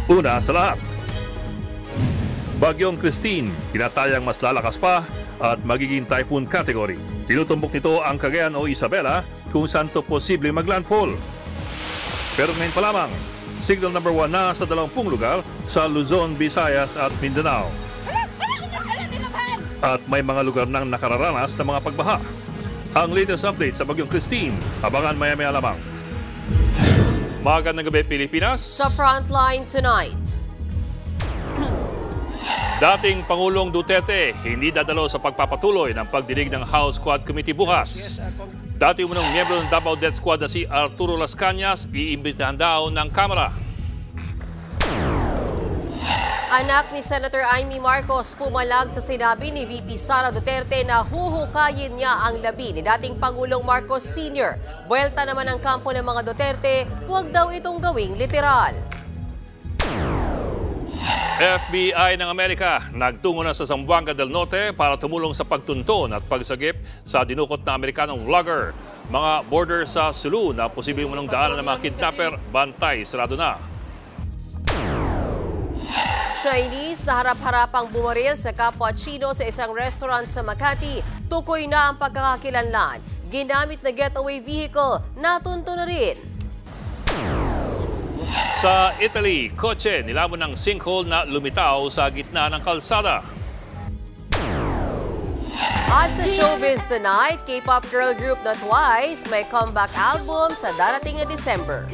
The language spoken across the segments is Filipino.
Una sa lahat, Bagyong Christine, tinatayang mas lalakas pa at magiging typhoon category. Tinutumbok nito ang Cagayan o Isabela kung saan to posible maglandfall. Pero ngayon pa lamang, signal number 1 na sa 20 lugar sa Luzon, Visayas at Mindanao. At may mga lugar nang nakararanas ng mga pagbaha. Ang latest update sa Bagyong Christine, abangan maya-maya lamang. Magandang gabi, Pilipinas. Sa Frontline tonight. Dating Pangulong Duterte hindi dadalo sa pagpapatuloy ng pagdinig ng House Quad Committee bukas. Dati umunang miyembro ng Davao Death Squad na si Arturo Las Cañas, iimbitahan daw ng Kamara. Anak ni Senator Amy Marcos pumalag sa sinabi ni VP Sara Duterte na huhukayin niya ang labi ni dating Pangulong Marcos Sr. Buwelta naman ang kampo ng mga Duterte, huwag daw itong gawing literal. FBI ng Amerika nagtungo na sa Zamboanga del Norte para tumulong sa pagtunton at pagsagip sa dinukot na Amerikanong vlogger. Mga border sa Sulu na posibleng munong daanan ng mga kidnapper, bantay, sarado na. Chinese na harap-harapang bumaril sa kapwa Chino sa isang restaurant sa Makati. Tukoy na ang pagkakakilanlan. Ginamit na getaway vehicle, natunto na rin. Sa Italy, kotse nilamon ng sinkhole na lumitaw sa gitna ng kalsada. At sa showbiz tonight, K-pop girl group na Twice may comeback album sa darating na December.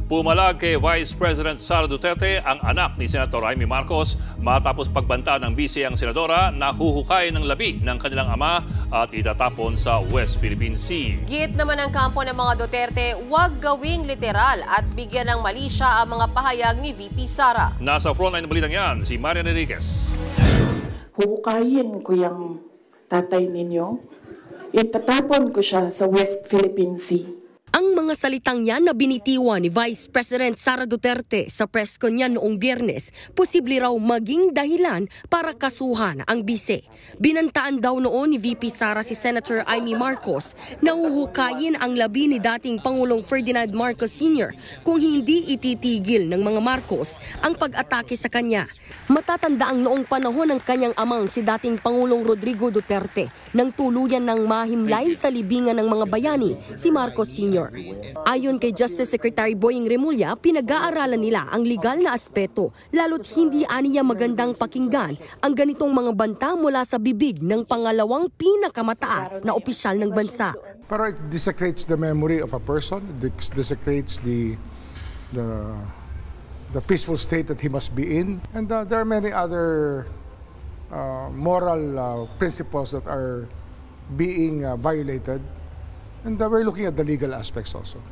Pumalag kay Vice President Sara Duterte ang anak ni Senator Amy Marcos matapos pagbanta ng bise ang senadora na huhukay ng labi ng kanilang ama at itatapon sa West Philippine Sea. Git naman ang kampo ng mga Duterte, huwag gawing literal at bigyan ng mali siya ang mga pahayag ni VP Sara. Nasa frontline ng balitang yan, si Marian Enriquez. Huhukayin ko yung tatay ninyo. Itatapon ko siya sa West Philippine Sea. Ang mga salitang yan na binitiwan ni Vice President Sara Duterte sa press con niya noong Biyernes, posible raw maging dahilan para kasuhan ang bise. Binantaan daw noon ni VP Sara si Senator Amy Marcos na uhukayin ang labi ni dating Pangulong Ferdinand Marcos Sr. kung hindi ititigil ng mga Marcos ang pag-atake sa kanya. Matatanda ang noong panahon ng kanyang amang si dating Pangulong Rodrigo Duterte nang tuluyan ng mahimlay sa libingan ng mga bayani si Marcos Sr. Ayon kay Justice Secretary Boying Remulla, pinag-aaralan nila ang legal na aspeto, lalo't hindi aniya magandang pakinggan ang ganitong mga banta mula sa bibig ng pangalawang pinakamataas na opisyal ng bansa. Pero it desecrates the memory of a person, it desecrates the peaceful state that he must be in, and there are many other moral principles that are being violated. And we're looking at the legal aspects also.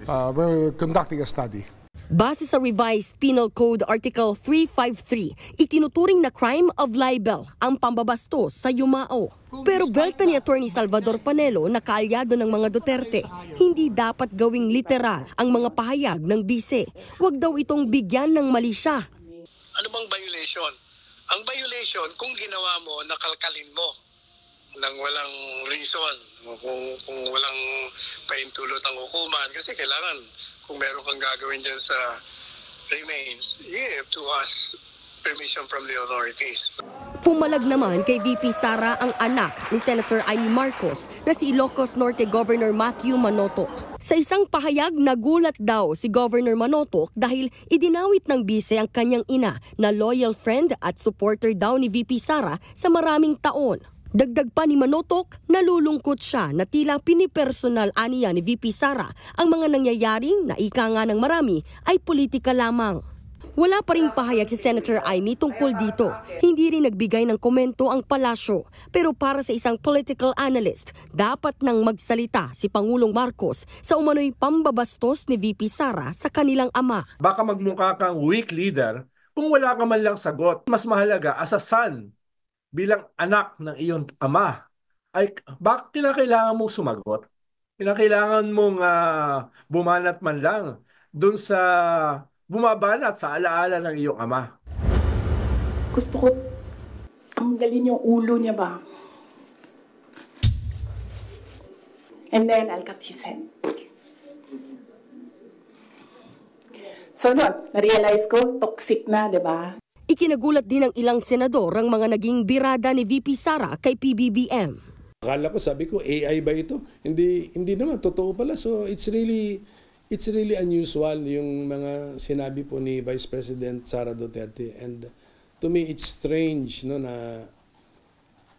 We're conducting a study. Base sa revised Penal Code Article 353, itinuturing na crime of libel ang pambabastos sa yumao. Pero belta ni Attorney Salvador Panelo na kaalyado ng mga Duterte, hindi dapat gawing literal ang mga pahayag ng bise. Huwag daw itong bigyan ng mali siya. Ano bang violation? Ang violation, kung ginawa mo, nakalkalin mo nang walang reason, kung walang paintulot ang hukuman, kasi kailangan, kung meron kang gagawin dyan sa remains, you have to ask permission from the authorities. Pumalag naman kay VP Sara ang anak ni Senator Amy Marcos na si Ilocos Norte Governor Matthew Manotoc. Sa isang pahayag, nagulat daw si Governor Manotoc dahil idinawit ng bise ang kanyang ina na loyal friend at supporter daw ni VP Sara sa maraming taon. Dagdag pa ni Manotoc, nalulungkot siya na tila pinipersonal aniya ni VP Sara ang mga nangyayaring na ika nga ng marami ay politika lamang. Wala pa ring pahayag si Senator Amy tungkol dito. Hindi rin nagbigay ng komento ang palasyo. Pero para sa isang political analyst, dapat nang magsalita si Pangulong Marcos sa umano'y pambabastos ni VP Sara sa kanilang ama. Baka magmukha kang weak leader kung wala ka man lang sagot. Mas mahalaga as a son, bilang anak ng iyong ama, ay bakit kinakailangan mong sumagot? Kinakailangan mong bumanat man lang doon sa bumabanat sa alaala ng iyong ama. Gusto ko tanggalin yung ulo niya ba? And then I'll cut his head. So na-realize ko, toxic na, di ba? Ikinagulat din ng ilang senador ang mga naging birada ni VP Sara kay PBBM. Akala ko, sabi ko, AI ba ito? Hindi naman, totoo pala. So it's really unusual yung mga sinabi po ni Vice President Sara Duterte. And to me, it's strange no, na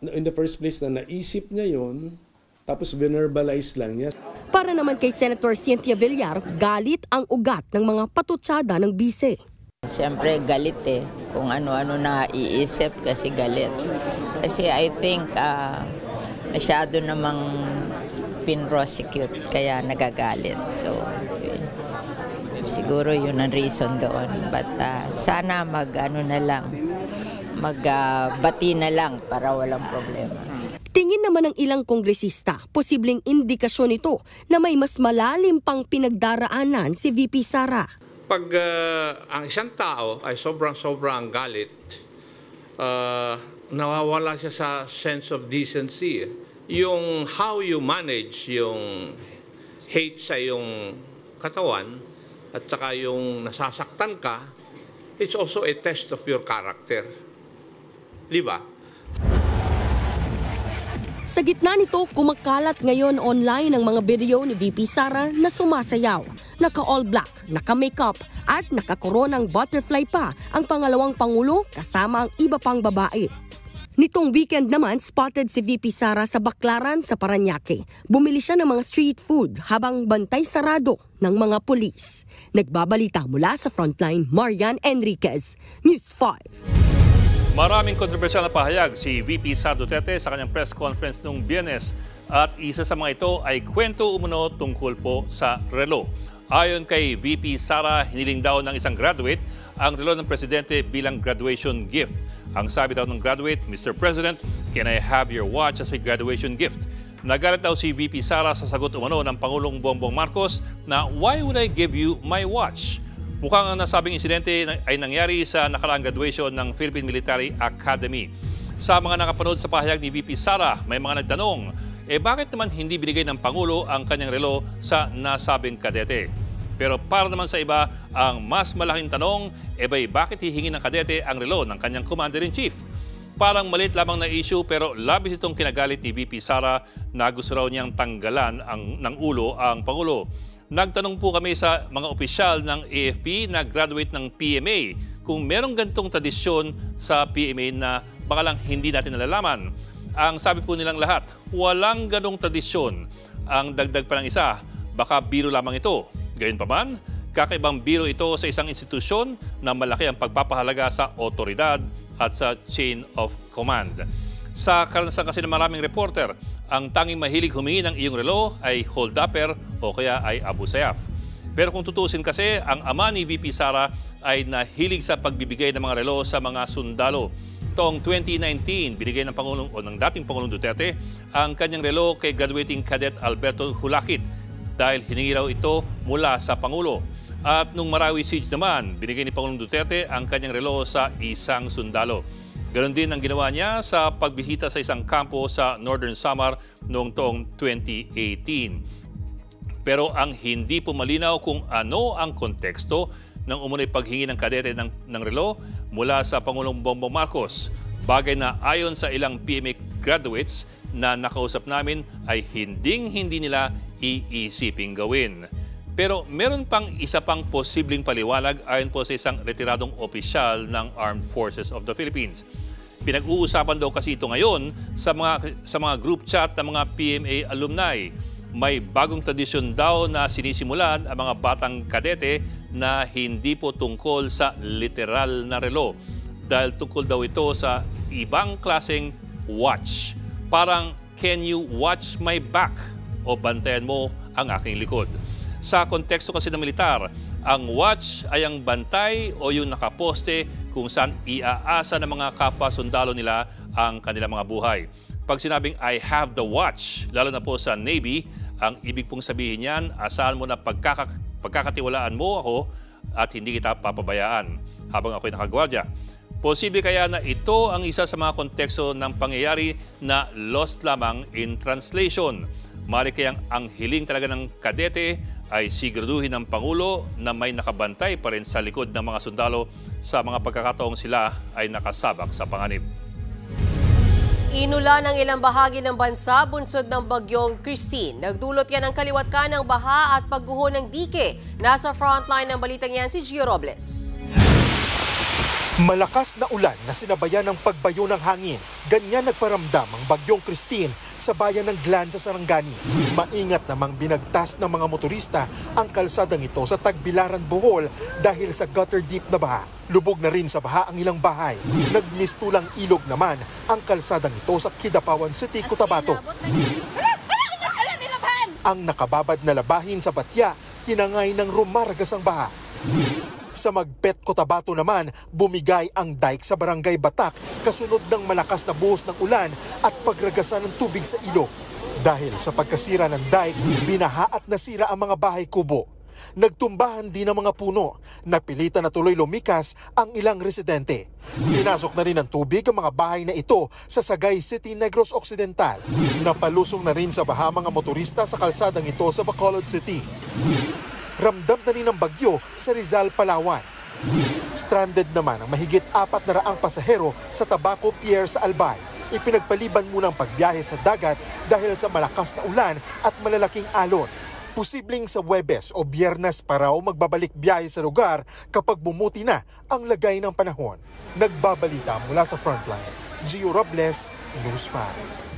in the first place na naisip niya yon, tapos verbalize lang niya. Para naman kay Senator Cynthia Villar, galit ang ugat ng mga patutsada ng bise. Siyempre galit kung ano-ano na iisip kasi galit. Kasi I think masyado namang pin-prosecute kaya nagagalit. So siguro yun ang reason doon. But sana magbati na lang para walang problema. Tingin naman ng ilang kongresista, posibleng indikasyon ito na may mas malalim pang pinagdaraanan si VP Sara. Pag ang isang tao ay sobrang galit, nawawala siya sa sense of decency. Yung how you manage yung hate sa iyong katawan at saka yung nasasaktan ka, it's also a test of your character. Di ba? Sa gitna nito, kumakalat ngayon online ang mga video ni VP Sara na sumasayaw. Naka-all black, naka-makeup at naka-koronang butterfly pa ang pangalawang pangulo kasama ang iba pang babae. Nitong weekend naman, spotted si VP Sara sa Baclaran sa Parañaque. Bumili siya ng mga street food habang bantay sarado ng mga pulis. Nagbabalita mula sa Frontline, Marian Enriquez, News 5. Maraming kontrobersyal na pahayag si VP Sara Duterte sa kanyang press conference noong Biyernes at isa sa mga ito ay kwento umuno tungkol po sa relo. Ayon kay VP Sara, hiniling daw ng isang graduate ang relo ng presidente bilang graduation gift. Ang sabi daw ng graduate, Mr. President, can I have your watch as a graduation gift? Nagalit daw si VP Sara sa sagot umano ng Pangulong Bongbong Marcos na why would I give you my watch? Mukhang ang nasabing insidente ay nangyari sa nakaraang graduation ng Philippine Military Academy. Sa mga nakapanood sa pahayag ni VP Sara, may mga nagtanong, bakit naman hindi binigay ng Pangulo ang kanyang relo sa nasabing kadete? Pero para naman sa iba, ang mas malaking tanong, bakit hihingi ng kadete ang relo ng kanyang Commander-in-Chief? Parang maliit lamang na issue pero labis itong kinagalit ni VP Sara na gusto raw niyang tanggalan ng ulo ang Pangulo. Nagtanong po kami sa mga opisyal ng AFP na graduate ng PMA kung merong gantong tradisyon sa PMA na baka lang hindi natin nalalaman. Ang sabi po nilang lahat, walang ganong tradisyon. Ang dagdag pa ng isa, baka biro lamang ito. Gayunpaman, kakaibang biro ito sa isang institusyon na malaki ang pagpapahalaga sa otoridad at sa chain of command. Sa karanasan kasi ng maraming reporter, ang tanging mahilig humingi ng iyong relo ay hold-upper o kaya ay Abu Sayyaf. Pero kung tutusin kasi, ang ama ni VP Sara ay nahilig sa pagbibigay ng mga relo sa mga sundalo. Taong 2019, binigay ng Pangulong o ng dating Pangulong Duterte ang kanyang relo kay graduating cadet Alberto Hulakit dahil hiningi raw ito mula sa Pangulo. At nung Marawi Siege naman, binigay ni Pangulong Duterte ang kanyang relo sa isang sundalo. Ganon din ang ginawa niya sa pagbisita sa isang kampo sa Northern Samar noong taong 2018. Pero ang hindi po malinaw kung ano ang konteksto ng umunoy paghingi ng kadete ng relo mula sa Pangulong Bongbong Marcos. Bagay na ayon sa ilang PMA graduates na nakausap namin ay hindi nila iisiping gawin. Pero meron pang isa pang posibleng paliwanag ayon po sa isang retiradong opisyal ng Armed Forces of the Philippines. Pinag-uusapan daw kasi ito ngayon sa mga group chat ng mga PMA alumni. May bagong tradisyon daw na sinisimulan ang mga batang kadete na hindi po tungkol sa literal na relo. Dahil tungkol daw ito sa ibang klaseng watch. Parang, can you watch my back? O bantayan mo ang aking likod. Sa konteksto kasi ng militar, ang watch ay ang bantay o yung nakaposte kung saan iaasa ng mga kapwa sundalo nila ang kanilang mga buhay. Pag sinabing I have the watch, lalo na po sa Navy, ang ibig pong sabihin yan, asahan mo na pagkakatiwalaan mo ako at hindi kita papabayaan habang ako'y nakagwardya. Posible kaya na ito ang isa sa mga konteksto ng pangyayari na lost lamang in translation. Maaari kayang ang hiling talaga ng kadete ay siguraduhin ng Pangulo na may nakabantay pa rin sa likod ng mga sundalo sa mga pagkakataong sila ay nakasabak sa panganib. Inulan ang ilang bahagi ng bansa bunsod ng bagyong Christine. Nagdulot yan ng kaliwat kanang baha at pagguho ng dike. Nasa frontline ng balitang yan si Gio Robles. Malakas na ulan na sinabayan ng pagbayo ng hangin. Ganyan nagparamdam ang bagyong Christine sa bayan ng Glan sa Sarangani. Maingat namang binagtas ng mga motorista ang kalsadang ito sa Tagbilaran, Bohol dahil sa gutter deep na baha. Lubog na rin sa baha ang ilang bahay. Nagmistulang ilog naman ang kalsadang ito sa Kidapawan City, Cotabato. Ang nakababad na labahin sa Batya, tinangay ng rumaragas ang baha. Sa Magpet, Cotabato naman, bumigay ang dike sa Barangay Batak kasunod ng malakas na buhos ng ulan at pagragasan ng tubig sa ilog. Dahil sa pagkasira ng dike, binaha at nasira ang mga bahay kubo. Nagtumbahan din ang mga puno. Napilitan na tuloy lumikas ang ilang residente. Pinasok na rin ng tubig ang mga bahay na ito sa Sagay City, Negros Occidental. Napalusong na rin sa baha mga motorista sa kalsadang ito sa Bacolod City. Ramdam na rin ang bagyo sa Rizal, Palawan. Stranded naman ang mahigit 400 pasahero sa Tabaco Pier sa Albay. Ipinagpaliban muna ang pagbiyahe sa dagat dahil sa malakas na ulan at malalaking alon. Posibleng sa Huwebes o Biyernes pa raw magbabalik biyahe sa lugar kapag bumuti na ang lagay ng panahon. Nagbabalita mula sa Frontline, Gio Robles, News 5.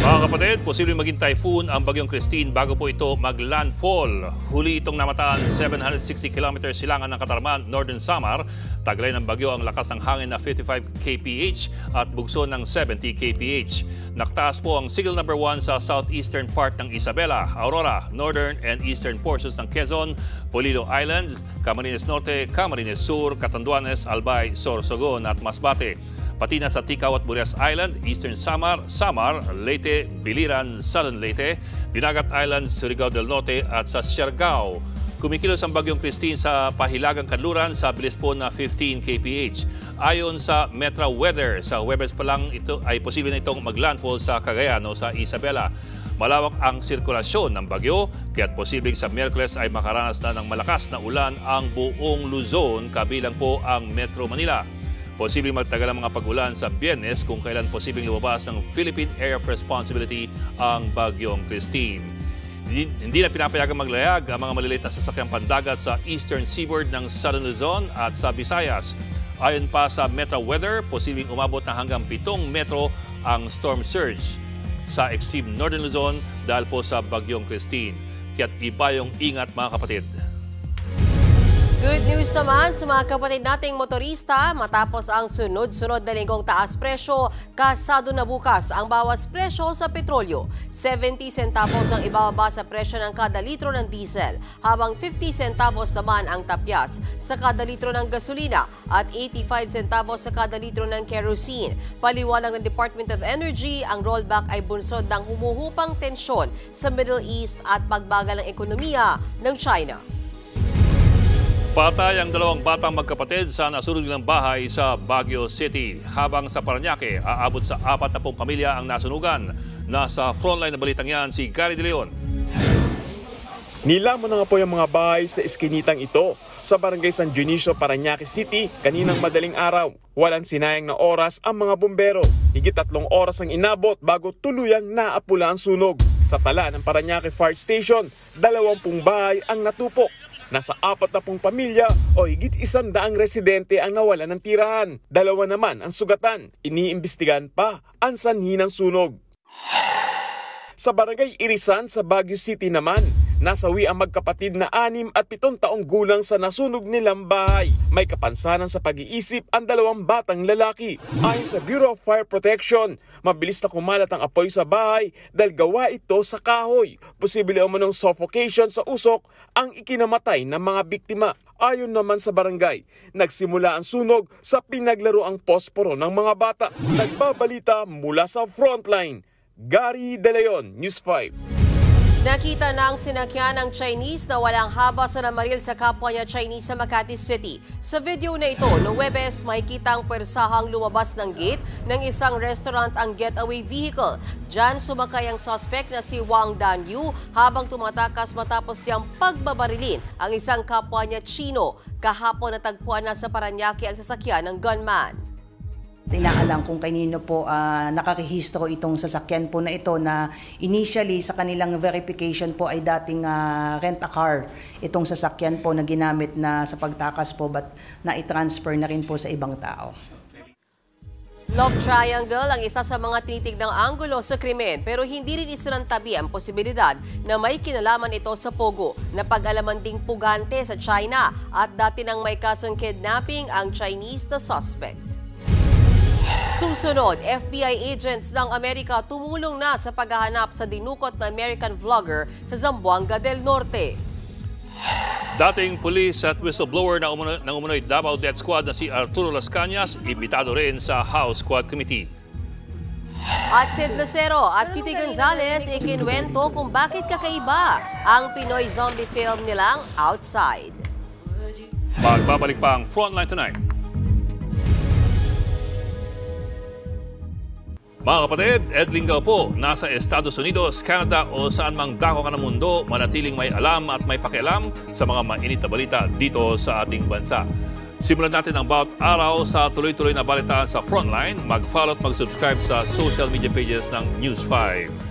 Mga kapatid, posibleng maging typhoon ang bagyong Christine bago po ito mag-landfall. Huli itong namataan 760 km silangan ng Katarman, Northern Samar. Taglay ng bagyo ang lakas ng hangin na 55 kph at bugso ng 70 kph. Naktaas po ang signal number 1 sa southeastern part ng Isabela, Aurora, northern and eastern portions ng Quezon, Polillo Island, Camarines Norte, Camarines Sur, Catanduanes, Albay, Sorsogon at Masbate. Pati na sa Ticao at Burias Island, Eastern Samar, Leyte, Biliran, Southern Leyte, Dinagat Island, Surigao del Norte at sa Siargao. Kumikilos ang bagyong Christine sa pahilagang kanluran sa bilis po na 15 kph. Ayon sa Metra Weather, sa Huwebes pa lang ito ay posible na itong maglandfall sa Cagayan o sa Isabela. Malawak ang sirkulasyon ng bagyo, kaya't posibleng sa Miyerkules ay makaranas na ng malakas na ulan ang buong Luzon, kabilang po ang Metro Manila. Posibleng magtagal ang mga pag-ulan sa Biyernes kung kailan posibleng lumabas ng Philippine Area of Responsibility ang bagyong Christine. Hindi na pinapayagang maglayag ang mga maliliit na sasakyang pandagat sa eastern seaboard ng Southern Luzon at sa Visayas. Ayon pa sa Metra Weather, posibleng umabot na hanggang 7 metro ang storm surge sa extreme northern Luzon dahil po sa bagyong Christine. Kaya't iba yung ingat mga kapatid. Good news naman sa mga kapatid nating motorista. Matapos ang sunod-sunod na linggong taas presyo, kasado na bukas ang bawas presyo sa petrolyo. 70 centavos ang ibababa sa presyo ng kada litro ng diesel, habang 50 centavos naman ang tapyas sa kada litro ng gasolina at 85 centavos sa kada litro ng kerosene. Paliwanag ng Department of Energy, ang rollback ay bunsod ng humuhupang tensyon sa Middle East at pagbagal ng ekonomiya ng China. Patay ang 2 batang magkapatid sa nasunog ng bahay sa Baguio City. Habang sa Parañaque, aabot sa 40 pamilya ang nasunugan. Nasa frontline na balitang yan si Gary De Leon. Nilamon na nga po yung mga bahay sa iskinitang ito sa Barangay San Dionisio, Parañaque City kaninang madaling araw. Walang sinayang na oras ang mga bumbero. Higit 3 oras ang inabot bago tuluyang naapula ang sunog. Sa tala ng Parañaque Fire Station, 20 bahay ang natupok. Nasa 40 pamilya o higit 100 residente ang nawalan ng tirahan. 2 naman ang sugatan. Iniimbestigahan pa ang sanhi ng sunog. Sa Barangay Irisan sa Baguio City naman, nasawi ang magkapatid na 6 at 7 taong gulang sa nasunog nilang bahay. May kapansanan sa pag-iisip ang 2 batang lalaki. Ayon sa Bureau of Fire Protection, mabilis na kumalat ang apoy sa bahay dahil gawa ito sa kahoy. Posible umunong suffocation sa usok ang ikinamatay ng mga biktima. Ayon naman sa barangay, nagsimula ang sunog sa pinaglaruang posporo ng mga bata. Nagbabalita mula sa Frontline, Gary De Leon, News 5. Nakita ng sinakyan ng Chinese na walang haba sa namaril sa kapwa niya Chinese sa Makati City. Sa video na ito, noong Webes, makikita ang pwersahang lumabas ng gate ng isang restaurant ang getaway vehicle. Diyan sumakay ang suspect na si Wang Danyu habang tumatakas matapos niyang pagbabarilin ang isang kapwa niya Chino. Kahapon natagpuan na sa Parañaque ang sasakyan ng gunman. Inaalam kung kanino po nakarehistro itong sasakyan po na ito na initially sa kanilang verification po ay dating rent-a-car itong sasakyan po na ginamit na sa pagtakas po but na-transfer na rin po sa ibang tao. Love triangle ang isa sa mga tinitignang anggulo sa krimen pero hindi rin isinantabi ang posibilidad na may kinalaman ito sa Pogo na pag-alaman ding pugante sa China at dati nang may kasong kidnapping ang Chinese na suspect. Susunod, FBI agents ng Amerika tumulong na sa paghahanap sa dinukot na American vlogger sa Zamboanga del Norte. Dating pulis at whistleblower ng umunoy Davao Death Squad na si Arturo Las Cañas, imbitado rin sa House Squad Committee. At Sid Lucero at Pete Gonzalez ikinwento kung bakit kakaiba ang Pinoy zombie film nilang Outside. Magbabalik pa ang Frontline tonight. Mga kapatid, Ed Lingaw po, nasa Estados Unidos, Canada o saan mang dako ka ng mundo, manatiling may alam at may pakialam sa mga mainit na balita dito sa ating bansa. Simulan natin ang bawat araw sa tuloy-tuloy na balitaan sa Frontline. Mag-follow at mag-subscribe sa social media pages ng News 5.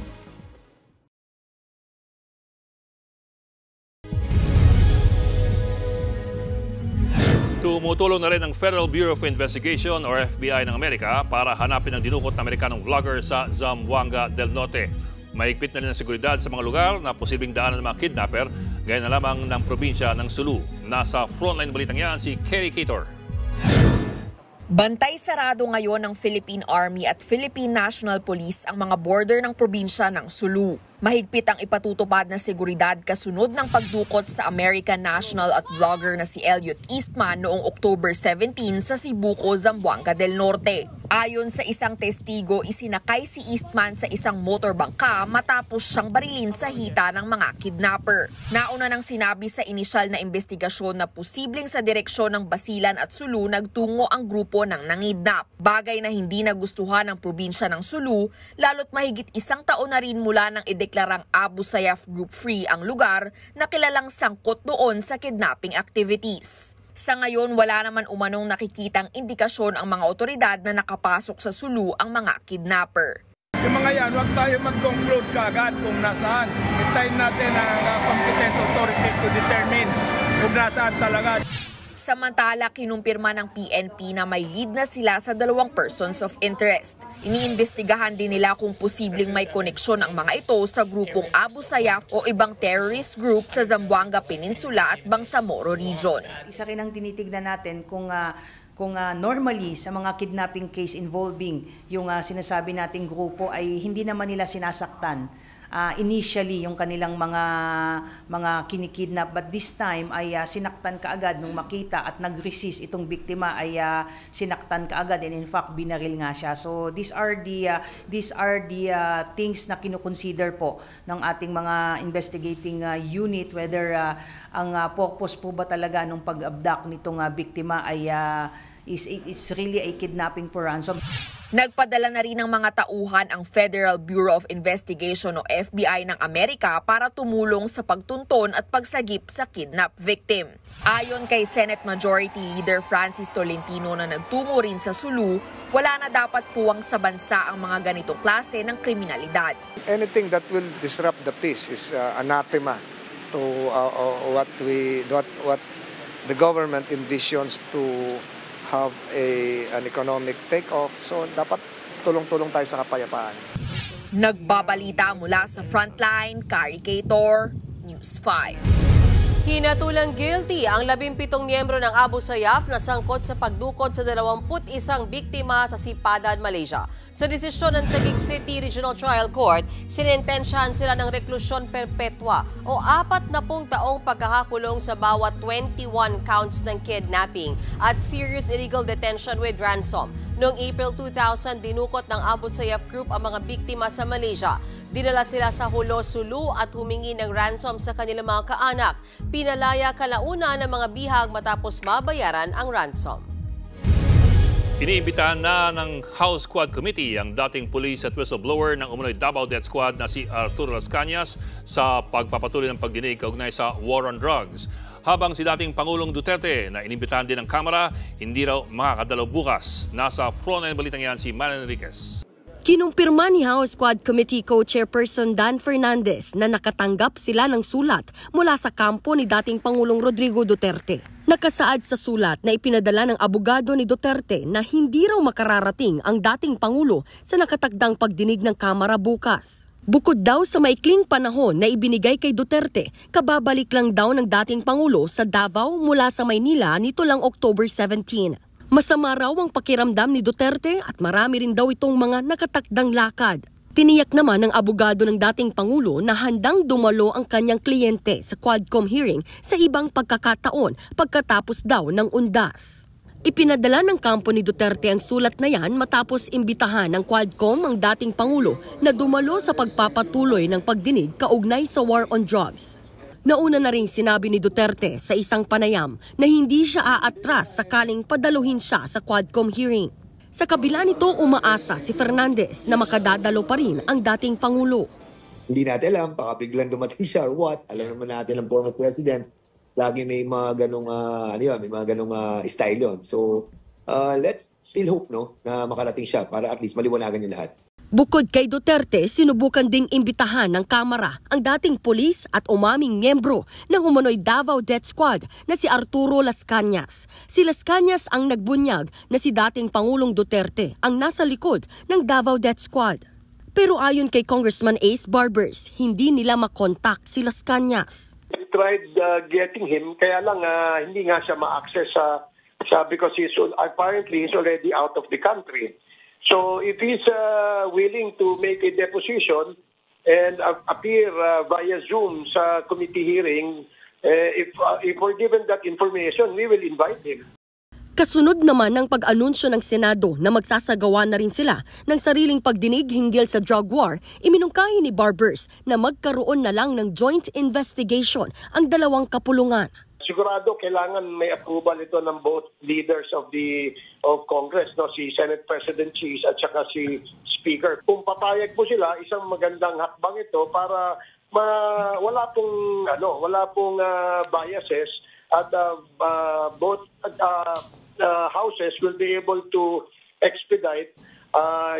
Tumutulong na rin ang Federal Bureau of Investigation or FBI ng Amerika para hanapin ang dinukot na Amerikanong vlogger sa Zamboanga del Norte. Mahigpit na rin ang seguridad sa mga lugar na posibleng daanan ng mga kidnapper, gaya na lamang ng probinsya ng Sulu. Nasa Frontline balitang yan si Kerry Cator. Bantay sarado ngayon ng Philippine Army at Philippine National Police ang mga border ng probinsya ng Sulu. Mahigpit ang ipatutupad na seguridad kasunod ng pagdukot sa American national at vlogger na si Elliot Eastman noong October 17 sa Sibuco, Zamboanga del Norte. Ayon sa isang testigo, isinakay si Eastman sa isang motorbangka matapos siyang barilin sa hita ng mga kidnapper. Nauna nang sinabi sa inisyal na investigasyon na posibleng sa direksyon ng Basilan at Sulu nagtungo ang grupo ng nangidnap. Bagay na hindi nagustuhan ng probinsya ng Sulu, lalo't mahigit isang taon na rin mula ng deklarang Abu Sayyaf Group Free ang lugar na kilalang sangkot doon sa kidnapping activities. Sa ngayon, wala naman umanong nakikitang indikasyon ang mga otoridad na nakapasok sa Sulu ang mga kidnapper. Yung mga yan, huwag tayo mag-conclude kaagad kung nasaan. Hintayin natin ang competent authorities to determine kung nasaan talaga. Samantala, kinumpirma ng PNP na may lead na sila sa 2 persons of interest. Iniimbestigahan din nila kung posibleng may koneksyon ang mga ito sa grupong Abu Sayyaf o ibang terrorist group sa Zamboanga Peninsula at Bangsamoro Region. Isa rin ang tinitignan natin kung normally sa mga kidnapping case involving yung sinasabi nating grupo ay hindi naman nila sinasaktan. Initially yung kanilang mga kinikidnap, but this time ay sinaktan kaagad nung makita at nag-resist itong biktima ay sinaktan kaagad and in fact binaril nga siya. So these are the things na kinukonsider po ng ating mga investigating unit whether ang purpose po ba talaga nung pag-abduct nitong biktima ay it's really a kidnapping for ransom. Nagpadala na rin ng mga tauhan ang Federal Bureau of Investigation o FBI ng Amerika para tumulong sa pagtunton at pagsagip sa kidnap victim. Ayon kay Senate Majority Leader Francis Tolentino na nagtungo rin sa Sulu, wala na dapat puwang sa bansa ang mga ganitong klase ng kriminalidad. Anything that will disrupt the peace is anathema to what the government envisions to have an economic takeoff. So dapat tulong-tulong tayo sa kapayapaan. Nagbabalita mula sa Frontline, Kerry Cator, News 5. Hinatulang guilty ang 17 miyembro ng Abu Sayyaf na sangkot sa pagdukot sa 21 biktima sa Sipadan, Malaysia. Sa desisyon ng Taguig City Regional Trial Court, sinentensyahan sila ng reklusyon perpetua o 40 taong pagkakakulong sa bawat 21 counts ng kidnapping at serious illegal detention with ransom. Noong April 2000, dinukot ng Abu Sayyaf Group ang mga biktima sa Malaysia. Dinala sila sa Hulo, Sulu at humingi ng ransom sa kanilang mga kaanak. Pinalaya kalaunan ng mga bihag matapos mabayaran ang ransom. Iniimbitahan na ng House Quad Committee ang dating police at whistleblower ng umunoy Davao Death Squad na si Arturo Las Cañas sa pagpapatuloy ng pagdinig kaugnay sa war on drugs. Habang si dating Pangulong Duterte na inimbitahan din ng Kamara, hindi raw makakadalaw bukas. Nasa frontline balitang yan si Manan Enriquez. Kinumpirma ni House Quad Committee Co-Chairperson Dan Fernandez na nakatanggap sila ng sulat mula sa kampo ni dating Pangulong Rodrigo Duterte. Nakasaad sa sulat na ipinadala ng abogado ni Duterte na hindi raw makararating ang dating Pangulo sa nakatakdang pagdinig ng Kamara bukas. Bukod daw sa maikling panahon na ibinigay kay Duterte, kababalik lang daw ng dating Pangulo sa Davao mula sa Maynila nito lang October 17. Masama raw ang pakiramdam ni Duterte at marami rin daw itong mga nakatakdang lakad. Tiniyak naman ng abogado ng dating Pangulo na handang dumalo ang kanyang kliyente sa Quadcom hearing sa ibang pagkakataon pagkatapos daw ng undas. Ipinadala ng kampo ni Duterte ang sulat na yan matapos imbitahan ng Quadcom ang dating Pangulo na dumalo sa pagpapatuloy ng pagdinig kaugnay sa war on drugs. Nauna na rin sinabi ni Duterte sa isang panayam na hindi siya aatras sakaling padaluhin siya sa Quadcom hearing. Sa kabila nito, umaasa si Fernandez na makadadalo pa rin ang dating Pangulo. Hindi natin alam, baka biglang dumating siya or what. Alam naman natin ang former president, lagi may mga ganong, style yun. So, let's still hope na makarating siya para at least maliwanagan yung lahat. Bukod kay Duterte, sinubukan ding imbitahan ng Kamara ang dating pulis at umaming miyembro ng umunoy Davao Death Squad na si Arturo Las Cañas. Si Las Cañas ang nagbunyag na si dating Pangulong Duterte ang nasa likod ng Davao Death Squad. Pero ayon kay Congressman Ace Barbers, hindi nila makontak si Las Cañas. We tried getting him, kaya lang hindi nga siya ma-access because apparently he's already out of the country. So if he's willing to make a deposition and appear via Zoom sa committee hearing, if we're given that information, we will invite him. Kasunod naman ng pag-anunsyo ng Senado na magsasagawa na rin sila ng sariling pagdinig hinggil sa drug war, iminungkahi ni Barbers na magkaroon na lang ng joint investigation ang dalawang kapulungan. Sigurado kailangan may approval ito ng both leaders of Congress, si Senate President Cheese at saka si Speaker. Kung papayag po sila, isang magandang hakbang ito para wala pong biases at both houses will be able to expedite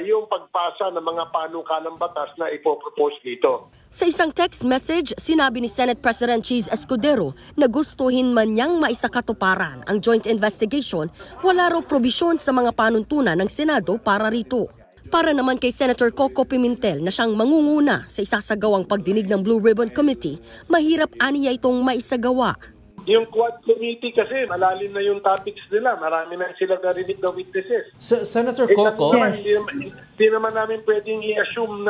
yung pagpasa ng mga panukalang batas na ipopropose dito. Sa isang text message, sinabi ni Senate President Cheese Escudero na gustuhin man niyang maisakatuparan ang joint investigation, wala raw probisyon sa mga panuntunan ng Senado para rito. Para naman kay Senator Coco Pimentel na siyang mangunguna sa isasagawang pagdinig ng Blue Ribbon Committee, mahirap aniya itong maisagawa. Yung Quad Committee kasi, malalim na yung topics nila. Marami na sila narinig na witnesses. Senator Coco? Hindi naman namin pwedeng i-assume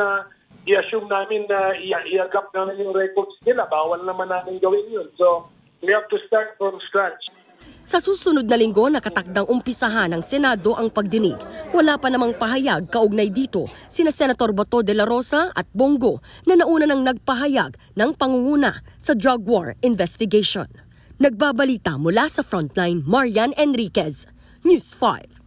namin na i-agap namin yung records nila. Bawal naman namin gawin yun. So, we have to start from scratch. Sa susunod na linggo, nakatakdang umpisahan ng Senado ang pagdinig. Wala pa namang pahayag kaugnay dito sina Senator Bato de la Rosa at Bongo na nauna nang nagpahayag ng pangunguna sa drug war investigation. Nagbabalita mula sa Frontline, Marian Enriquez, News 5.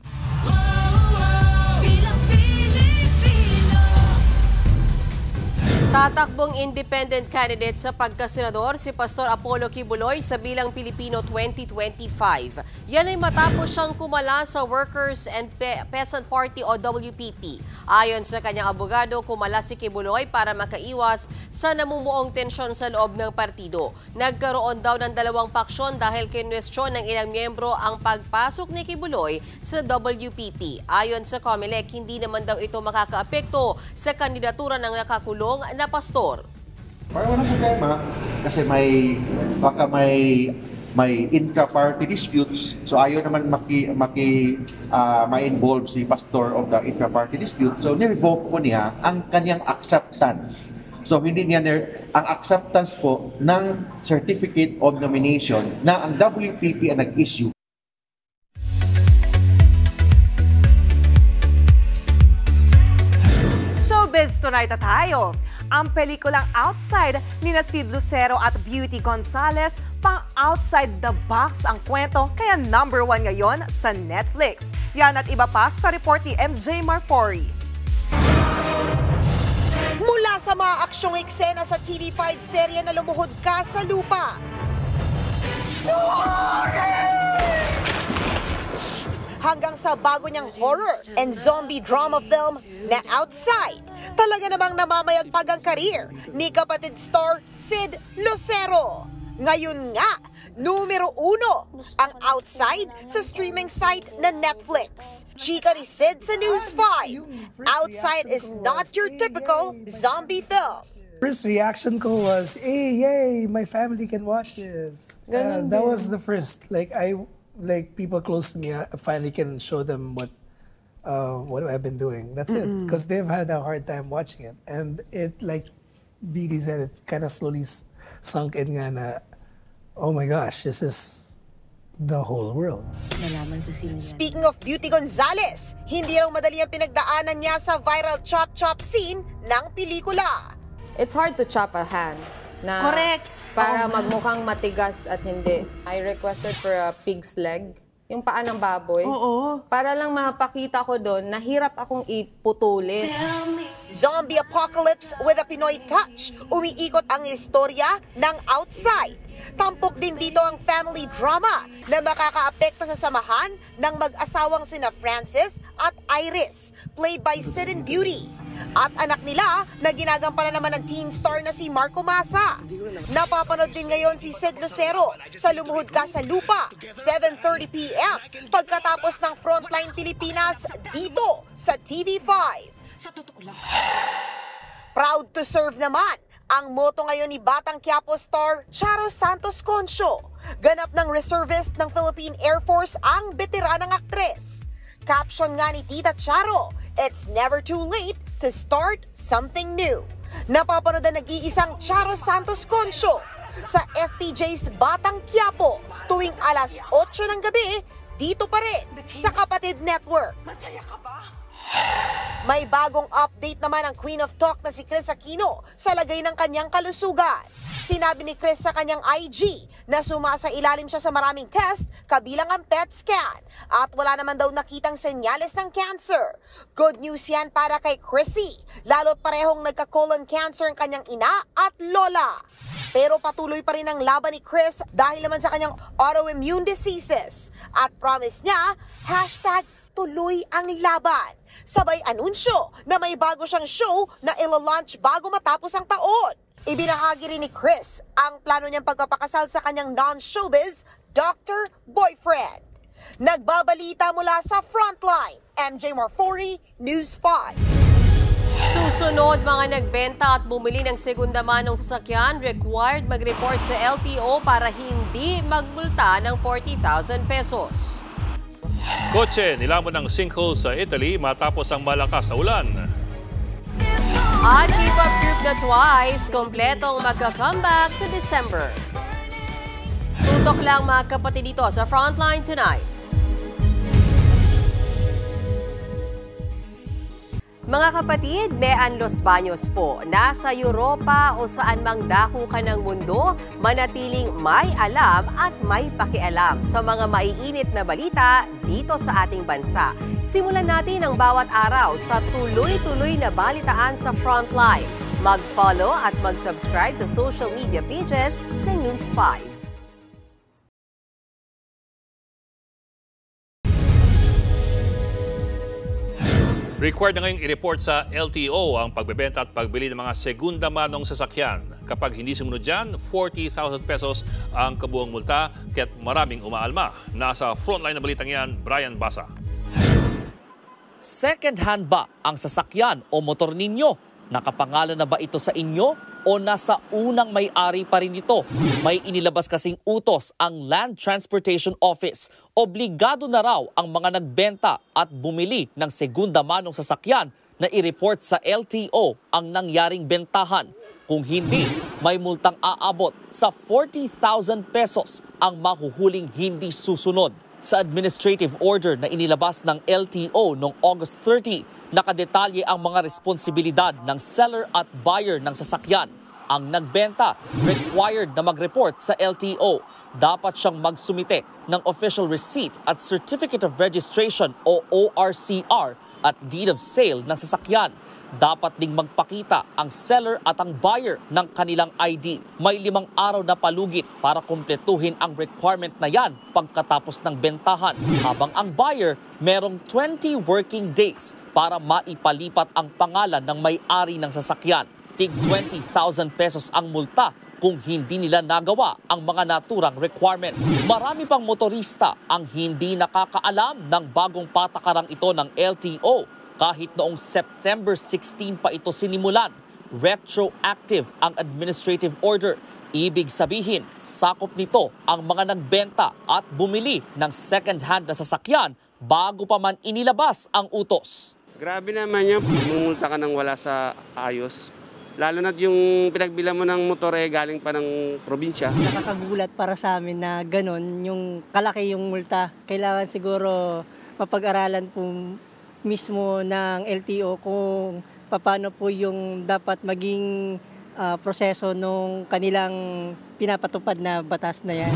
Tatakbong independent candidate sa pagkasenador si Pastor Apollo Kibuloy sa Bilang Pilipino 2025. Yan ay matapos siyang kumala sa Workers and Peasant Party o WPP. Ayon sa kanyang abogado, kumala si Kibuloy para makaiwas sa namumuong tensyon sa loob ng partido. Nagkaroon daw ng dalawang paksyon dahil kinwestiyon ng ilang miyembro ang pagpasok ni Kibuloy sa WPP. Ayon sa COMELEC, hindi naman daw ito makakaapekto sa kandidatura ng nakakulong na pastor. Para walang problema, kasi baka may intra-party disputes, so ayaw naman ma-involve si pastor of the intra-party dispute, so nirevoke po niya ang kanyang acceptance. So hindi niya ang acceptance po ng certificate of nomination na ang WPP ang nag-issue. Showbiz tonight na tayo. Ang pelikulang Outside ni Sid Lucero at Beauty Gonzalez, pang outside the box ang kwento, kaya #1 ngayon sa Netflix. Yan at iba pa sa report ni MJ Marfori. Mula sa mga aksyong eksena sa TV5 serye na Lumuhod Ka sa Lupa, hanggang sa bago niyang horror and zombie drama film na Outside, talaga namang namamayagpag ang career ni kapatid star Sid Lucero. Ngayon nga, numero 1 ang Outside sa streaming site na Netflix. Chika ni Sid sa News 5, Outside is not your typical zombie film. First reaction ko was, hey, yay, my family can watch this. That was the first. Like people close to me, I finally can show them what I've been doing. That's it, because they've had a hard time watching it, and it, like Billy said, it kind of slowly sunk in nga na, oh my gosh, this is the whole world. Speaking of Beauty Gonzalez, hindi raw madali ang pinagdaanan niya sa viral chop-chop scene ng pelikula. It's hard to chop a hand. Correct. Para magmukhang matigas at hindi. I requested for a pig's leg, yung paa ng baboy. Oo. Para lang mapakita ko doon, nahirap akong iputulin. Zombie apocalypse with a Pinoy touch. Umiikot ang istorya ng Outside. Tampok din dito ang family drama na makakaapekto sa samahan ng mag-asawang sina Francis at Iris, played by Sid and Beauty. At anak nila na ginagampanan naman ng teen star na si Marco Masa. Napapanood din ngayon si Sid Lucero sa Lumuhod Ka sa Lupa, 7:30 p.m. pagkatapos ng Frontline Pilipinas dito sa TV5. Proud to serve naman ang moto ngayon ni Batang Quiapo star Charo Santos Concho. Ganap ng reservist ng Philippine Air Force ang veteranang aktres. Caption nga ni Tita Charo, it's never too late to start something new. Napapanood ang nag-iisang Charo Santos Concho sa FPJ's Batang Quiapo tuwing alas 8 ng gabi dito pa rin sa Kapatid Network. May bagong update naman ang Queen of Talk na si Chris Aquino sa lagay ng kanyang kalusugan. Sinabi ni Chris sa kanyang IG na sumasailalim siya sa maraming test kabilang ang PET scan at wala naman daw nakitang senyales ng cancer. Good news yan para kay Chrissy, lalo't parehong nagka-colon cancer ang kanyang ina at lola. Pero patuloy pa rin ang laban ni Chris dahil naman sa kanyang autoimmune diseases at promise niya, #tuloy ang laban. Sabay anunsyo na may bago siyang show na ilo-launch bago matapos ang taon. Ibinahagi rin ni Chris ang plano niyang pagpapakasal sa kanyang non-showbiz doctor boyfriend. Nagbabalita mula sa Frontline, MJ Marfori, News 5. Susunod, mga nagbenta at bumili ng segunda manong sasakyan required mag-report sa LTO para hindi magmulta ng 40,000 pesos. Kotse nilamon ng sinkhole sa Italy matapos ang malakas na ulan. At K-pop group na Twice, kompletong magka-comeback sa December. Tutok lang mga kapatid dito sa Frontline tonight. Mga kapatid, Bean Los Baños po. Nasa Europa o saan mang dako ka ng mundo, manatiling may alam at may pakialam sa mga maiinit na balita dito sa ating bansa. Simulan natin ang bawat araw sa tuloy-tuloy na balitaan sa Frontline. Mag-follow at mag-subscribe sa social media pages ng News 5. Required na ngayong i-report sa LTO ang pagbebenta at pagbili ng mga segunda manong sasakyan. Kapag hindi sumunod dyan, 40,000 pesos ang kabuang multa, kaya't maraming umaalma. Nasa frontline na balitang yan, Brian Basa. Second hand ba ang sasakyan o motor ninyo? Nakapangalan na ba ito sa inyo? o nasa unang may-ari pa rin ito. May inilabas kasing utos ang Land Transportation Office. Obligado na raw ang mga nagbenta at bumili ng segunda manong sasakyan na i-report sa LTO ang nangyaring bentahan. Kung hindi, may multang aabot sa 40,000 pesos ang mahuhuling hindi susunod. Sa administrative order na inilabas ng LTO noong August 30, nakadetalye ang mga responsibilidad ng seller at buyer ng sasakyan. Ang nagbenta, required na mag-report sa LTO. Dapat siyang magsumite ng official receipt at certificate of registration o ORCR at deed of sale ng sasakyan. Dapat ding magpakita ang seller at ang buyer ng kanilang ID. May 5 araw na palugit para kumpletuhin ang requirement na yan pagkatapos ng bentahan. Habang ang buyer, merong 20 working days para maipalipat ang pangalan ng may-ari ng sasakyan. Tig 20,000 pesos ang multa kung hindi nila nagawa ang mga naturang requirement. Marami pang motorista ang hindi nakakaalam ng bagong patakarang ito ng LTO. Kahit noong September 16 pa ito sinimulan, retroactive ang administrative order. Ibig sabihin, sakop nito ang mga nagbenta at bumili ng second-hand na sasakyan bago pa man inilabas ang utos. Grabe naman yan, mumulta ka nang wala sa ayos. Lalo na yung pinagbila mo ng motor galing pa ng probinsya. Nakakagulat para sa amin na ganon, yung kalaki yung multa. Kailangan siguro mapag-aralan po mismo ng LTO kung paano po yung dapat maging proseso nung kanilang pinapatupad na batas na yan.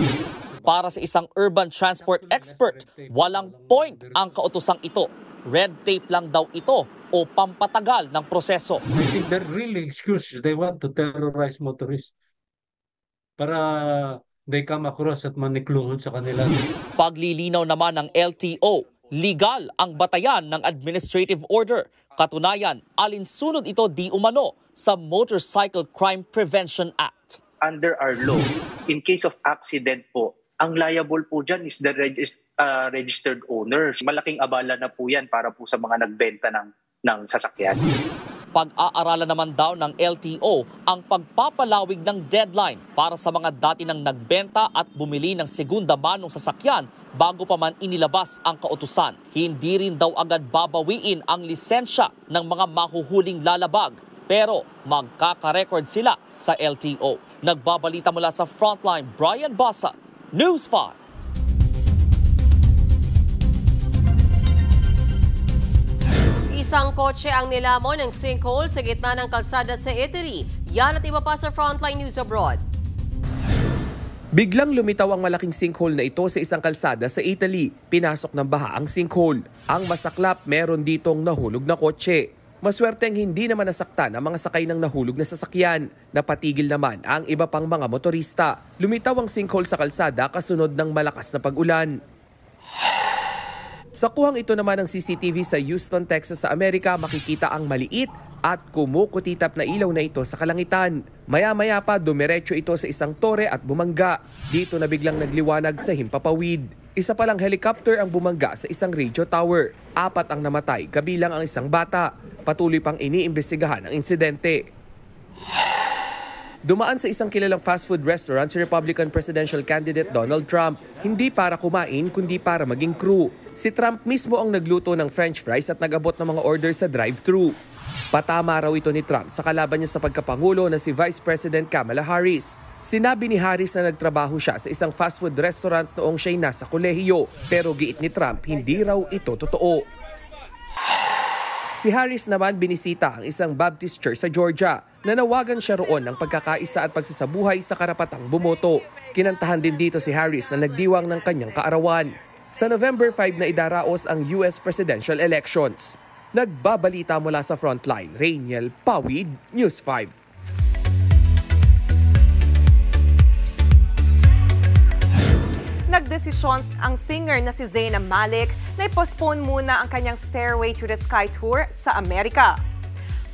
Para sa isang urban transport expert, walang point ang kautosang ito. Red tape lang daw ito o pampatagal ng proseso. I think they're really excuse. They want to terrorize motorists para they come across at manikluhon sa kanila. Paglilinaw naman ng LTO, legal ang batayan ng administrative order. Katunayan, alinsunod ito di umano sa Motorcycle Crime Prevention Act. Under our law, in case of accident po, ang liable po dyan is the registered owner. Malaking abala na po yan para po sa mga nagbenta ng sasakyan. Pag-aaralan naman daw ng LTO ang pagpapalawig ng deadline para sa mga dati nang nagbenta at bumili ng segunda manong sasakyan bago pa man inilabas ang kautusan. Hindi rin daw agad babawiin ang lisensya ng mga mahuhuling lalabag, pero magkaka-record sila sa LTO. Nagbabalita mula sa Frontline, Brian Basa, News 5. Isang kotse ang nilamon ng sinkhole sa gitna ng kalsada sa Italy. Yan at iba pa sa Frontline News Abroad. Biglang lumitaw ang malaking sinkhole na ito sa isang kalsada sa Italy. Pinasok ng baha ang sinkhole. Ang masaklap, meron ditong nahulog na kotse. Maswerte ang hindi naman nasaktan ang mga sakay ng nahulog na sasakyan. Napatigil naman ang iba pang mga motorista. Lumitaw ang sinkhole sa kalsada kasunod ng malakas na pag-ulan. Sa kuhang ito naman ng CCTV sa Houston, Texas sa Amerika, makikita ang maliit at kumukutitap na ilaw na ito sa kalangitan. Maya-maya pa dumiretso ito sa isang tore at bumangga. Dito na biglang nagliwanag sa himpapawid. Isa palang helicopter ang bumangga sa isang radio tower. 4 ang namatay, kabilang ang isang bata. Patuloy pang iniimbestigahan ang insidente. Dumaan sa isang kilalang fast food restaurant si Republican presidential candidate Donald Trump. Hindi para kumain kundi para maging crew. Si Trump mismo ang nagluto ng french fries at nag-abot ng mga order sa drive-thru. Patama raw ito ni Trump sa kalaban niya sa pagkapangulo na si Vice President Kamala Harris. Sinabi ni Harris na nagtrabaho siya sa isang fast food restaurant noong siya'y nasa kolehiyo. Pero giit ni Trump, hindi raw ito totoo. Si Harris naman binisita ang isang Baptist church sa Georgia. Nanawagan siya roon ng pagkakaisa at pagsasabuhay sa karapatang bumoto. Kinantahan din dito si Harris na nagdiwang ng kanyang kaarawan. Sa November 5 na idaraos ang US presidential elections. Nagbabalita mula sa Frontline, Rainiel Pawid, News 5. Nagdesisyon ang singer na si Zayn Malik na i-postpone muna ang kanyang Stairway to the Sky tour sa Amerika.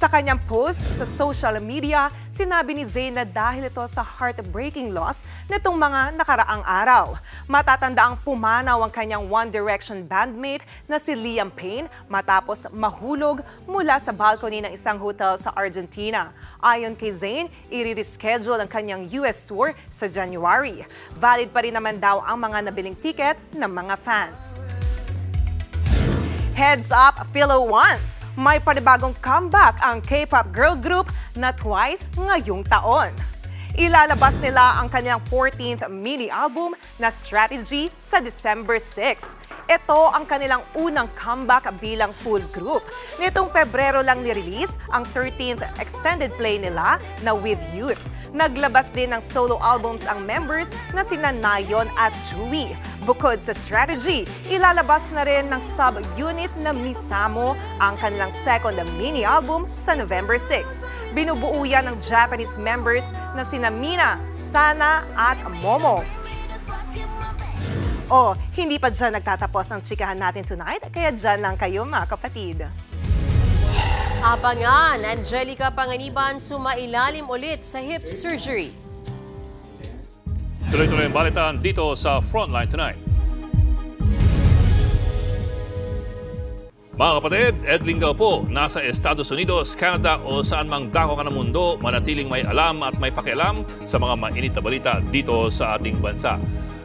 Sa kanyang post sa social media, sinabi ni Zayn na dahil ito sa heartbreaking loss nitong mga nakaraang araw. Matatandaang pumanaw ang kanyang One Direction bandmate na si Liam Payne matapos mahulog mula sa balcony ng isang hotel sa Argentina. Ayon kay Zayn, i-reschedule ang kanyang US tour sa January. Valid pa rin naman daw ang mga nabiling ticket ng mga fans. Heads up, Philo Ones! May panibagong comeback ang K-pop girl group na Twice ngayong taon. Ilalabas nila ang kanyang 14th mini album na Strategy sa December 6. Ito ang kanilang unang comeback bilang full group. Nitong Pebrero lang ni-release ang 13th extended play nila na With Youth. Naglabas din ng solo albums ang members na sina Nayeon at Chewie. Bukod sa Strategy, ilalabas na rin ng sub-unit na Misamo ang kanilang second mini album sa November 6. Binubuo yan ng Japanese members na sina Mina, Sana at Momo. Hindi pa dyan nagtatapos ang chikahan natin tonight, kaya dyan lang kayo mga kapatid. Abangan, Angelica Panganiban sumailalim ulit sa hip surgery. Tuloy-tuloy ang balitaan dito sa Frontline Tonight. Mga kapatid, Ed Lingao po, nasa Estados Unidos, Canada o saan mang dako ka ng mundo, manatiling may alam at may pakialam sa mga mainit na balita dito sa ating bansa.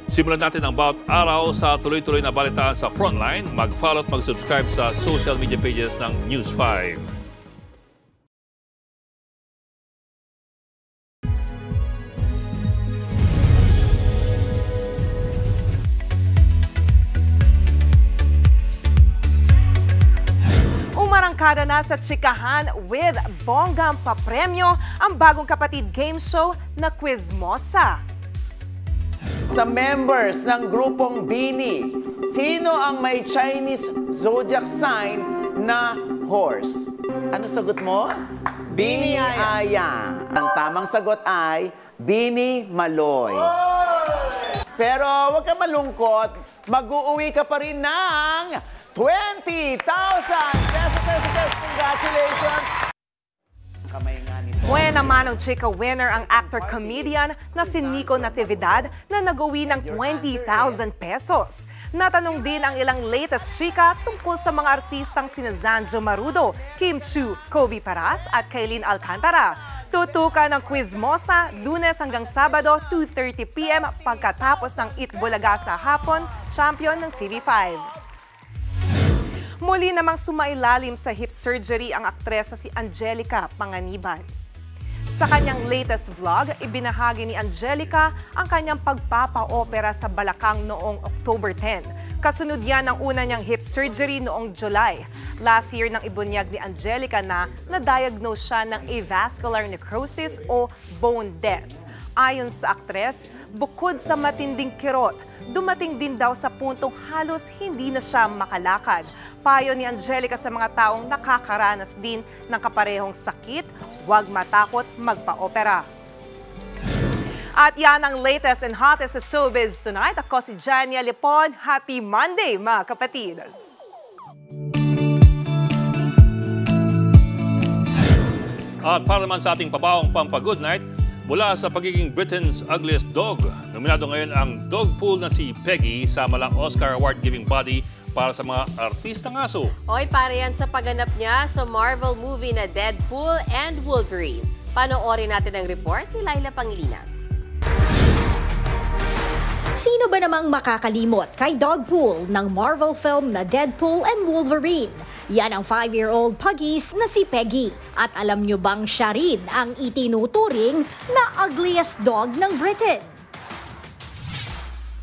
Simulan natin ang bawat araw sa tuloy-tuloy na balitaan sa Frontline. Mag-follow at mag-subscribe sa social media pages ng News 5. Umarangkada na sa chikahan with bonggang papremyo ang bagong kapatid game show na Quizmosa. Sa members ng grupong Bini, sino ang may Chinese zodiac sign na horse? Ano sagot mo? Bini Aya. Ang tamang sagot ay Bini Maloy. Pero huwag ka malungkot, mag-uuwi ka pa rin ng 20,000 pesos. Congratulations! Kamay nga nito. Buena manong chika winner ang actor-comedian na si Nico Natividad na nag-uwi ng 20,000 pesos. Natanong din ang ilang latest chika tungkol sa mga artistang sina Zanjo Marudo, Kim Chu, Kobe Paras at Kailin Alcantara. Tutukan ng Quizmosa, Lunes hanggang Sabado, 2:30 p.m. pagkatapos ng Itbulaga sa hapon, champion ng TV5. Muli namang sumailalim sa hip surgery ang aktres na si Angelica Panganiban. Sa kanyang latest vlog, ibinahagi ni Angelica ang kanyang pagpapa-opera sa balakang noong October 10. Kasunod yan ang una niyang hip surgery noong July. Last year nang ibunyag ni Angelica na na-diagnose siya ng avascular necrosis o bone death. Ayon sa aktres, bukod sa matinding kirot, dumating din daw sa puntong halos hindi na siya makalakad. Payo ni Angelica sa mga taong nakakaranas din ng kaparehong sakit, huwag matakot magpa-opera. At yan ang latest and hottest sa showbiz tonight. Ako si Jania Lipon. Happy Monday, mga kapatid! At para naman sa ating pabawang pampa-good night, mula sa pagiging Britain's Ugliest Dog, nominado ngayon ang dog pool na si Peggy sa malang Oscar award-giving body para sa mga artistang aso. Oy, para yan sa pagganap niya sa Marvel movie na Deadpool and Wolverine. Panoorin natin ang report ni Laila Pangilinan. Sino ba namang makakalimot kay Dogpool ng Marvel film na Deadpool and Wolverine? Yan ang 5-year-old puggies na si Peggy. At alam nyo bang siya rin ang itinuturing na ugliest dog ng Britain?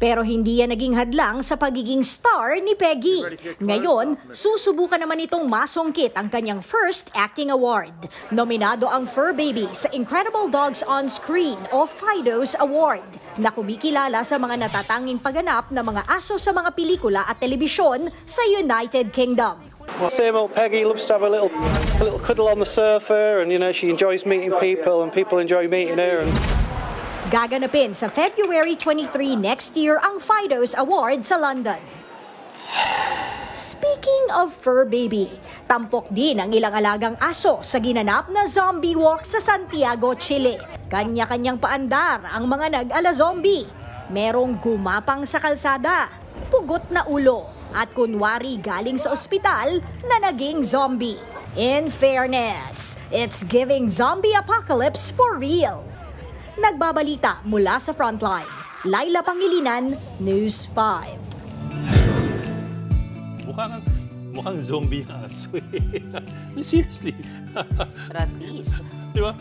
Pero hindi yan naging hadlang sa pagiging star ni Peggy. Ngayon, susubukan naman itong masungkit ang kanyang first acting award. Nominado ang fur baby sa Incredible Dogs on Screen o FIDOS Award na kumikilala sa mga natatanging pagganap ng mga aso sa mga pelikula at telebisyon sa United Kingdom. Same old Peggy loves to have a little cuddle on the sofa, and she enjoys meeting people and people enjoy meeting her. Gaganapin sa February 23 next year ang FIDOS Award sa London. Speaking Speaking of fur baby, tampok din ang ilang alagang aso sa ginanap na zombie walk sa Santiago, Chile. Kanya-kanyang paandar ang mga nag-ala-zombie. Merong gumapang sa kalsada, pugot na ulo, at kunwari galing sa ospital na naging zombie. In fairness, it's giving zombie apocalypse for real. Nagbabalita mula sa Frontline, Laila Pangilinan, News 5. Mukhang zombie ang aso eh. Seriously. But at least, diba?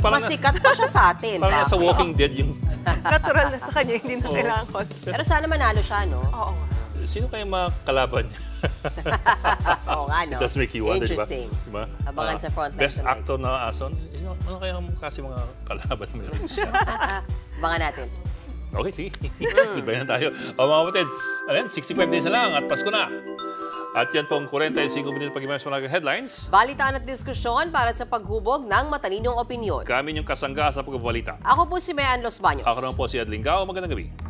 masikat pa siya sa atin. Parang nasa Walking Dead yung... Natural na sa kanya, hindi na kailangan costume. Pero sana manalo siya, no? Oo. Sino kayo mga kalaban niya? Oo nga, no? It does make you wonder, diba? Interesting. Diba? Abangan sa Frontline Best tonight. actor na aso. Ano kaya kasi mga kalaban meron siya? Abangan natin. Okay, sige. Iba na tayo. O mga kapatid, 65 days na lang at Pasko na. At yan pong 45 minutes pag-imas mga headlines. Balitaan at diskusyon para sa paghubog ng matalinong opinyon. Kami yung kasangga sa pagbabalita. Ako po si Mayan Los Baños. Ako naman po si Adling Gao. Magandang gabi.